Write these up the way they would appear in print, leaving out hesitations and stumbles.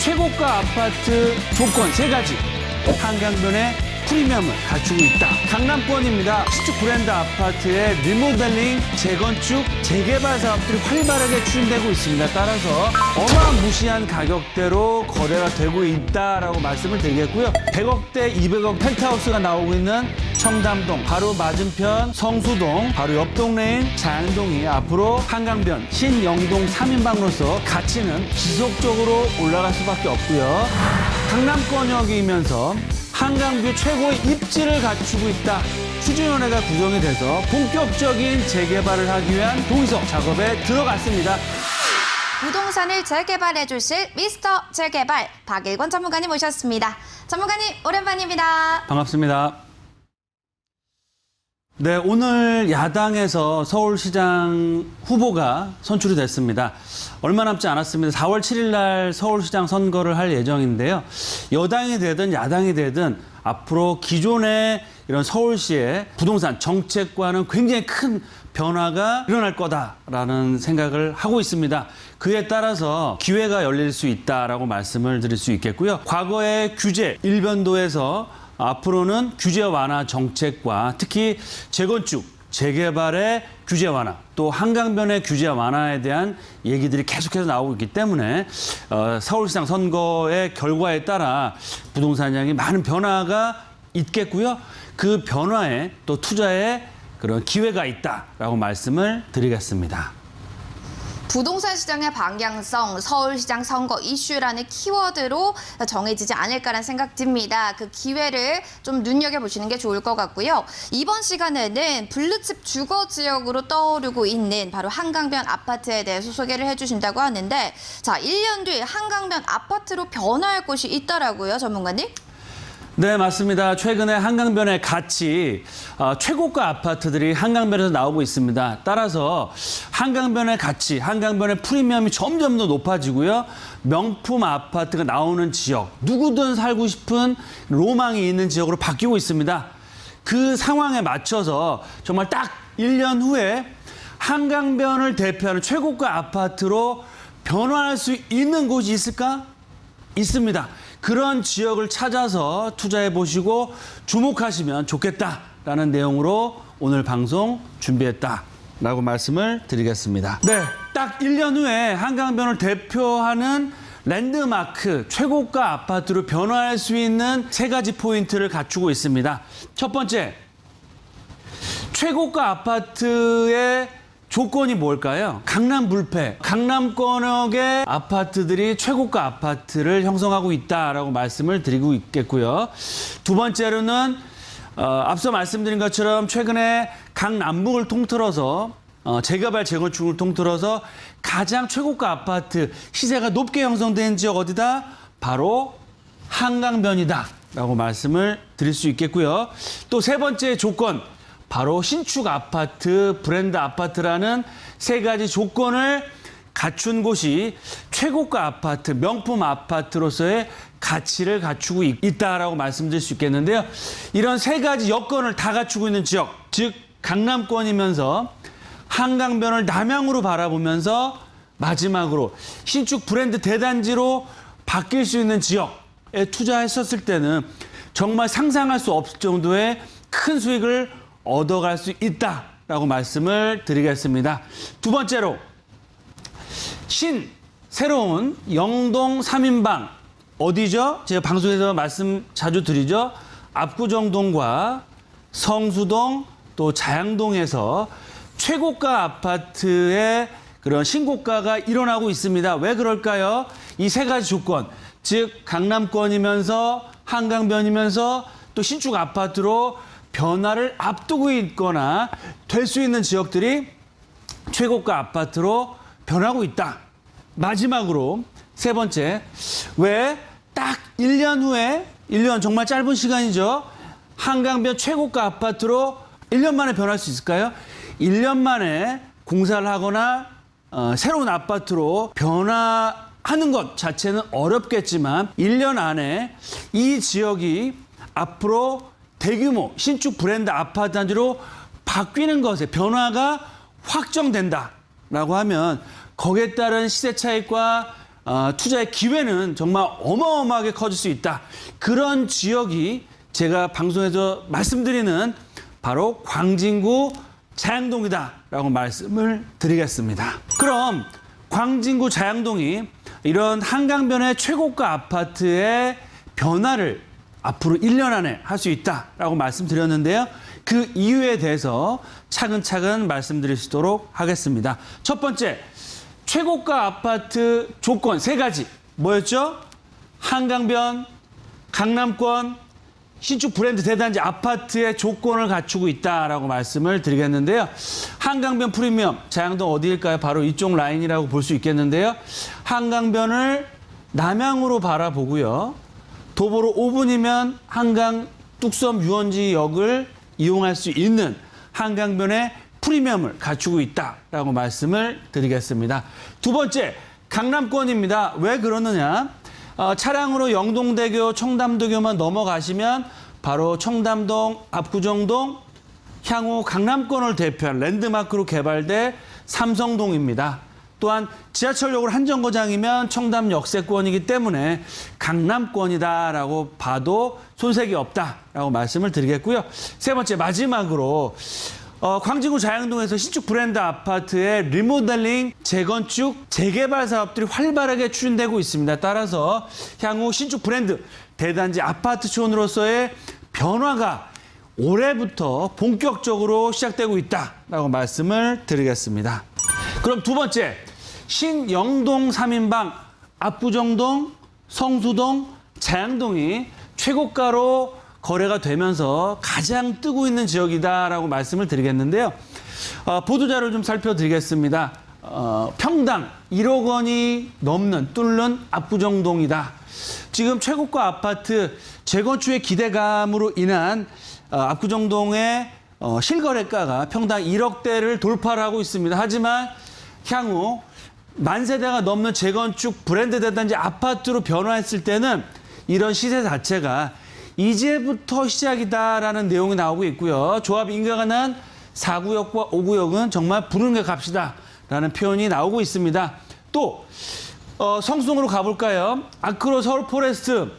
최고가 아파트 조건 3가지. 한강변에 프리미엄을 갖추고 있다. 강남권입니다. 신축 브랜드 아파트의 리모델링, 재건축, 재개발 사업들이 활발하게 추진되고 있습니다. 따라서 어마무시한 가격대로 거래가 되고 있다라고 말씀을 드리겠고요. 100억대, 200억 펜트하우스가 나오고 있는 청담동, 바로 맞은편 성수동, 바로 옆 동네인 자양동이 앞으로 한강변 신영동 3인방으로서 가치는 지속적으로 올라갈 수밖에 없고요. 강남권역이면서 한강뷰 최고의 입지를 갖추고 있다. 추진위원회가 구성이 돼서 본격적인 재개발을 하기 위한 동의서 작업에 들어갔습니다. 부동산을 재개발해 주실 미스터 재개발 박일권 전문가님 모셨습니다. 전문가님 오랜만입니다. 반갑습니다. 네, 오늘 야당에서 서울시장 후보가 선출이 됐습니다. 얼마 남지 않았습니다. 4월 7일 날 서울시장 선거를 할 예정인데요. 여당이 되든 야당이 되든 앞으로 기존의 이런 서울시의 부동산 정책과는 굉장히 큰 변화가 일어날 거다라는 생각을 하고 있습니다. 그에 따라서 기회가 열릴 수 있다라고 말씀을 드릴 수 있겠고요. 과거의 규제 일변도에서 앞으로는 규제 완화 정책과 특히 재건축, 재개발의 규제 완화, 또 한강변의 규제 완화에 대한 얘기들이 계속해서 나오고 있기 때문에 서울시장 선거의 결과에 따라 부동산 시장이 많은 변화가 있겠고요. 그 변화에 또 투자에 그런 기회가 있다라고 말씀을 드리겠습니다. 부동산 시장의 방향성, 서울시장 선거 이슈라는 키워드로 정해지지 않을까라는 생각 듭니다. 그 기회를 좀 눈여겨보시는 게 좋을 것 같고요. 이번 시간에는 블루칩 주거 지역으로 떠오르고 있는 바로 한강변 아파트에 대해서 소개를 해주신다고 하는데, 자, 1년 뒤 한강변 아파트로 변화할 곳이 있더라고요, 전문가님? 네, 맞습니다. 최근에 한강변의 가치, 최고가 아파트들이 한강변에서 나오고 있습니다. 따라서 한강변의 가치, 한강변의 프리미엄이 점점 더 높아지고요. 명품 아파트가 나오는 지역, 누구든 살고 싶은 로망이 있는 지역으로 바뀌고 있습니다. 그 상황에 맞춰서 정말 딱 1년 후에 한강변을 대표하는 최고가 아파트로 변화할 수 있는 곳이 있을까? 있습니다. 그런 지역을 찾아서 투자해 보시고 주목하시면 좋겠다라는 내용으로 오늘 방송 준비했다라고 말씀을 드리겠습니다. 네, 딱 1년 후에 한강변을 대표하는 랜드마크 최고가 아파트로 변화할 수 있는 3가지 포인트를 갖추고 있습니다. 첫 번째, 최고가 아파트의 조건이 뭘까요? 강남 불패, 강남권역의 아파트들이 최고가 아파트를 형성하고 있다라고 말씀을 드리고 있겠고요. 두 번째로는 앞서 말씀드린 것처럼 최근에 강남북을 통틀어서 재개발, 재건축을 통틀어서 가장 최고가 아파트 시세가 높게 형성된 지역 어디다? 바로 한강변이다라고 말씀을 드릴 수 있겠고요. 또 세 번째 조건, 바로 신축 아파트, 브랜드 아파트라는 3가지 조건을 갖춘 곳이 최고가 아파트, 명품 아파트로서의 가치를 갖추고 있다라고 말씀드릴 수 있겠는데요. 이런 3가지 여건을 다 갖추고 있는 지역, 즉 강남권이면서 한강변을 남향으로 바라보면서 마지막으로 신축 브랜드 대단지로 바뀔 수 있는 지역에 투자했었을 때는 정말 상상할 수 없을 정도의 큰 수익을 얻어갈 수 있다라고 말씀을 드리겠습니다. 두 번째로 새로운 영동 3인방 어디죠? 제가 방송에서 말씀 자주 드리죠. 압구정동과 성수동 또 자양동에서 최고가 아파트의 그런 신고가가 일어나고 있습니다. 왜 그럴까요? 이 3가지 조건, 즉 강남권이면서 한강변이면서 또 신축 아파트로 변화를 앞두고 있거나 될 수 있는 지역들이 최고가 아파트로 변하고 있다. 마지막으로 3번째, 왜 딱 1년 후에, 1년 정말 짧은 시간이죠. 한강변 최고가 아파트로 1년 만에 변할 수 있을까요? 1년 만에 공사를 하거나 새로운 아파트로 변화하는 것 자체는 어렵겠지만 1년 안에 이 지역이 앞으로 대규모 신축 브랜드 아파트 단지로 바뀌는 것에 변화가 확정된다라고 하면 거기에 따른 시세 차익과 투자의 기회는 정말 어마어마하게 커질 수 있다. 그런 지역이 제가 방송에서 말씀드리는 바로 광진구 자양동이다라고 말씀을 드리겠습니다. 그럼 광진구 자양동이 이런 한강변의 최고가 아파트의 변화를 앞으로 1년 안에 할 수 있다라고 말씀드렸는데요. 그 이유에 대해서 차근차근 말씀드릴 수 있도록 하겠습니다. 첫 번째, 최고가 아파트 조건 3가지. 뭐였죠? 한강변, 강남권, 신축 브랜드 대단지 아파트의 조건을 갖추고 있다라고 말씀을 드리겠는데요. 한강변 프리미엄, 자양동 어디일까요? 바로 이쪽 라인이라고 볼 수 있겠는데요. 한강변을 남향으로 바라보고요. 도보로 5분이면 한강 뚝섬 유원지역을 이용할 수 있는 한강변의 프리미엄을 갖추고 있다라고 말씀을 드리겠습니다. 두 번째, 강남권입니다. 왜 그러느냐? 차량으로 영동대교, 청담대교만 넘어가시면 바로 청담동, 압구정동, 향후 강남권을 대표한 랜드마크로 개발돼 삼성동입니다. 또한 지하철역으로 한 정거장이면 청담 역세권이기 때문에 강남권이다라고 봐도 손색이 없다라고 말씀을 드리겠고요. 세 번째, 마지막으로 광진구 자양동에서 신축 브랜드 아파트의 리모델링, 재건축, 재개발 사업들이 활발하게 추진되고 있습니다. 따라서 향후 신축 브랜드 대단지 아파트촌으로서의 변화가 올해부터 본격적으로 시작되고 있다라고 말씀을 드리겠습니다. 그럼 두 번째, 신영동 3인방, 압구정동, 성수동, 자양동이 최고가로 거래가 되면서 가장 뜨고 있는 지역이다라고 말씀을 드리겠는데요. 보도자료 좀 살펴드리겠습니다. 평당 1억 원이 넘는 뚫는 압구정동이다. 지금 최고가 아파트 재건축의 기대감으로 인한 압구정동의 실거래가가 평당 1억대를 돌파를 하고 있습니다. 하지만 향후 만세대가 넘는 재건축 브랜드 대단지 아파트로 변화했을 때는 이런 시세 자체가 이제부터 시작이다라는 내용이 나오고 있고요. 조합 인가가 난 4구역과 5구역은 정말 부르는 값이다라는 표현이 나오고 있습니다. 또 성수동으로 가볼까요? 아크로 서울 포레스트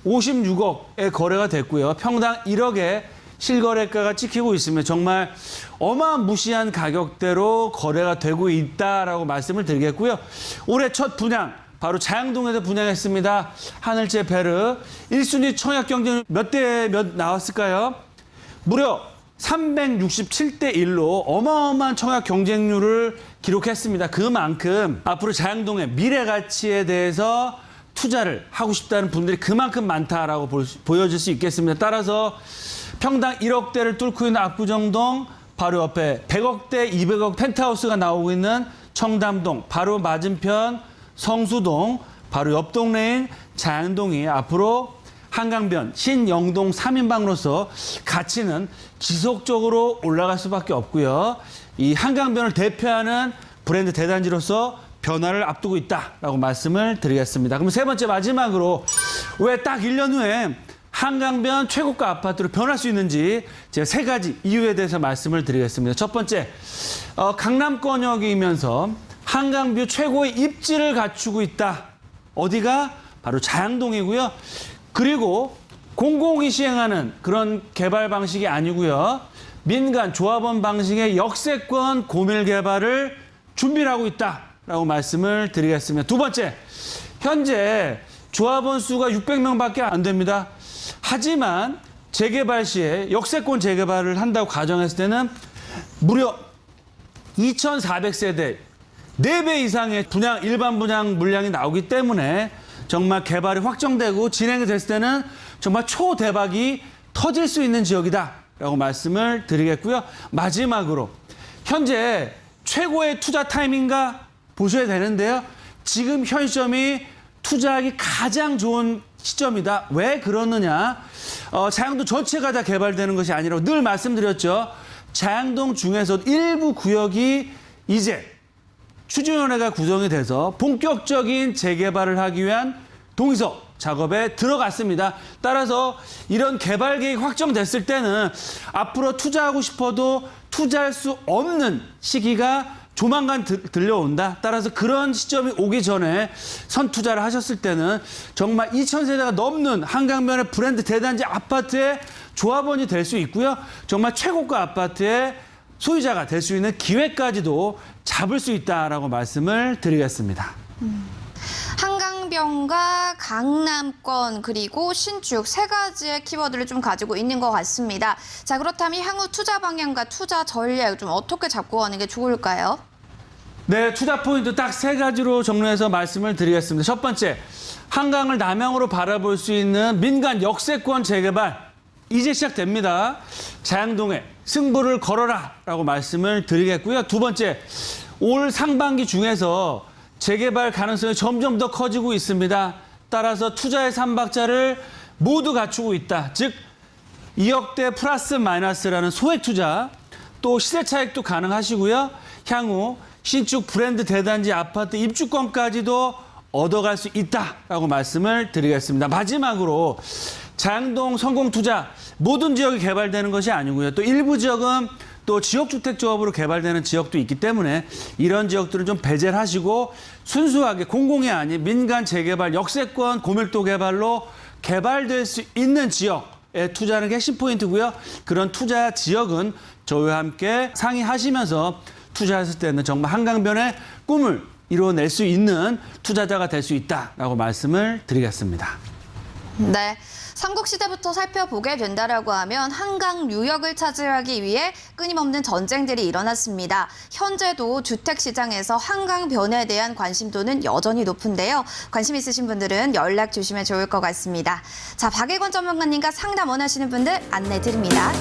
56억에 거래가 됐고요. 평당 1억에 실거래가가 찍히고 있으면 정말 어마무시한 가격대로 거래가 되고 있다라고 말씀을 드리겠고요. 올해 첫 분양 바로 자양동에서 분양했습니다. 하늘재 베르 1순위 청약 경쟁률 몇 대 몇 나왔을까요? 무려 367대 1로 어마어마한 청약 경쟁률을 기록했습니다. 그만큼 앞으로 자양동의 미래 가치에 대해서 투자를 하고 싶다는 분들이 그만큼 많다라고 보여질 수 있겠습니다. 따라서 평당 1억대를 뚫고 있는 압구정동, 바로 옆에 100억대, 200억 펜트하우스가 나오고 있는 청담동, 바로 맞은편 성수동, 바로 옆 동네인 자양동이 앞으로 한강변 신영동 3인방으로서 가치는 지속적으로 올라갈 수밖에 없고요. 이 한강변을 대표하는 브랜드 대단지로서 변화를 앞두고 있다라고 말씀을 드리겠습니다. 그럼 세 번째 마지막으로 왜 딱 1년 후에 한강변 최고가 아파트로 변할 수 있는지 제가 3가지 이유에 대해서 말씀을 드리겠습니다. 첫 번째, 강남권역이면서 한강뷰 최고의 입지를 갖추고 있다. 어디가? 바로 자양동이고요. 그리고 공공이 시행하는 그런 개발 방식이 아니고요. 민간 조합원 방식의 역세권 고밀 개발을 준비를 하고 있다라고 말씀을 드리겠습니다. 두 번째, 현재 조합원 수가 600명밖에 안 됩니다. 하지만 재개발 시에 역세권 재개발을 한다고 가정했을 때는 무려 2,400세대 4배 이상의 일반 분양 물량이 나오기 때문에 정말 개발이 확정되고 진행이 됐을 때는 정말 초대박이 터질 수 있는 지역이다라고 말씀을 드리겠고요. 마지막으로 현재 최고의 투자 타이밍인가 보셔야 되는데요. 지금 현 시점이 투자하기 가장 좋은 시점이다. 왜 그러느냐? 자양동 전체가 다 개발되는 것이 아니라 늘 말씀드렸죠. 자양동 중에서 일부 구역이 이제 추진위원회가 구성이 돼서 본격적인 재개발을 하기 위한 동의서 작업에 들어갔습니다. 따라서 이런 개발 계획이 확정됐을 때는 앞으로 투자하고 싶어도 투자할 수 없는 시기가 조만간 들려온다. 따라서 그런 시점이 오기 전에 선투자를 하셨을 때는 정말 2,000세대가 넘는 한강변의 브랜드 대단지 아파트의 조합원이 될 수 있고요. 정말 최고가 아파트의 소유자가 될 수 있는 기회까지도 잡을 수 있다라고 말씀을 드리겠습니다. 한강변과 강남권 그리고 신축 세 가지의 키워드를 좀 가지고 있는 것 같습니다. 자, 그렇다면 향후 투자 방향과 투자 전략 좀 어떻게 잡고 가는 게 좋을까요? 네, 투자 포인트 딱 세 가지로 정리해서 말씀을 드리겠습니다. 첫 번째, 한강을 남향으로 바라볼 수 있는 민간 역세권 재개발 이제 시작됩니다. 자양동에 승부를 걸어라라고 말씀을 드리겠고요. 두 번째, 올 상반기 중에서 재개발 가능성이 점점 더 커지고 있습니다. 따라서 투자의 3박자를 모두 갖추고 있다. 즉 2억대 플러스 마이너스라는 소액 투자, 또 시세 차익도 가능하시고요. 향후 신축 브랜드 대단지 아파트 입주권까지도 얻어갈 수 있다라고 말씀을 드리겠습니다. 마지막으로 자양동 성공투자 모든 지역이 개발되는 것이 아니고요. 또 일부 지역은 또 지역주택조합으로 개발되는 지역도 있기 때문에 이런 지역들은 좀 배제를 하시고 순수하게 공공이 아닌 민간 재개발, 역세권, 고밀도 개발로 개발될 수 있는 지역에 투자하는 게 핵심 포인트고요. 그런 투자 지역은 저희와 함께 상의하시면서 투자했을 때는 정말 한강변의 꿈을 이뤄낼 수 있는 투자자가 될 수 있다라고 말씀을 드리겠습니다. 네. 삼국시대부터 살펴보게 된다라고 하면 한강 유역을 차지하기 위해 끊임없는 전쟁들이 일어났습니다. 현재도 주택시장에서 한강변에 대한 관심도는 여전히 높은데요. 관심 있으신 분들은 연락 주시면 좋을 것 같습니다. 자, 박일권 전문가님과 상담 원하시는 분들 안내 드립니다.